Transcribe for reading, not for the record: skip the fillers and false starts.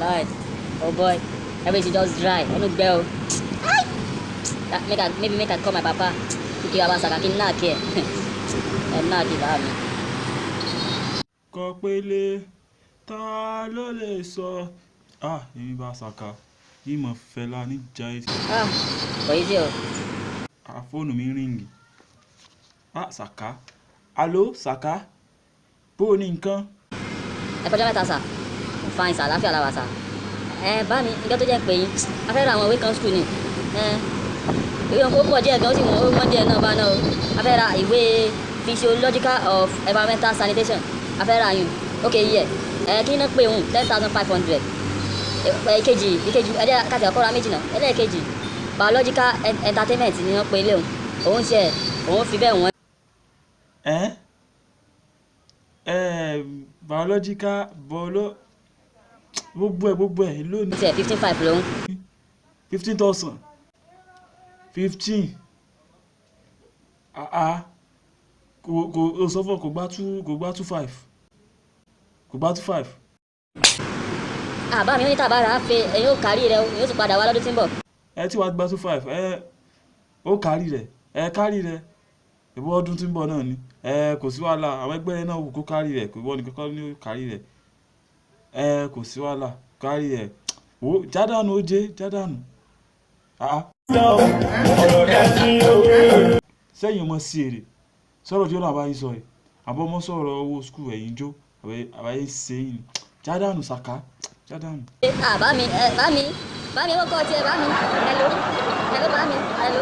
Lord. Oh boy. Everything just dry. I no girl. Maybe make I call my papa. Kí wá Saka kí n knock here. I'm not giving me. Kọpele ta ló lè sọ. Èmi bá Saka yìí mọ̀ Fẹlá ní Jai. Kò easy o. Fóònù mi ríngì. Saka. Allo Saka. Bó o ní nǹkan? Ẹ kọjá mẹ́ta sà. Fine sà, láfíà làwà sà. Bá mi, nǹkan tó jẹ́ pé yín. A fẹ́ ra àwọn ìwé kan school ni. Ìwé ó pọ̀ díẹ̀ gan, ó sì wọ́n díẹ̀ náà bá náà o. A fẹ́ ra ìwé Physiological of Environmental Sanitation. A fẹ́ ra yùn. Okay, yeah. Kí iná pé òun 10,500. Ìkejì ẹ̀dẹ́ káàtì ọkọ̀ ra méjì náà. Ẹlẹ́ẹ̀kejì Biological Entertainment ni wọ́n pe ilé òun. Òun ṣe òun fi bẹ́ẹ̀ wọ́n. Biological gbogbo ẹ̀ lónìí. Ṣe 15,500 lòun. 15,000. 15. Kò sọ fún ọ kò gbá 2.5. Kò gbá 2.5. Bá mi ní tàbá rà á fẹ́ ẹ̀yin ó kárí rẹ̀ yóò tún padà wá lọ́dún tí ń bọ̀. Ẹ tí wàá gbá 2.5 ó kárí rẹ̀ ìbọn ọdún tí ń bọ̀ náà ni kò sí wàhálà àwọn ẹgbẹ́ yẹn náà wù kó kárí rẹ̀ kò wọ́n ní kọ́kọ́ ní kárí rẹ̀ kò sí wàhálà kárí rẹ̀ wo jádànù ó jẹ́ jádànù. Sẹ́yìn ọmọ sí èrè sọ̀rọ̀ tí ó náà bá yín sọ ẹ̀ àbọ̀ ọmọ sọ̀rọ̀ owó skul ẹ̀yìn jó àbáyé sẹ́yìn jádànù Saka jádànù. Bá mi ó kọ́ tiẹ̀ bá mi hello bá mi hello.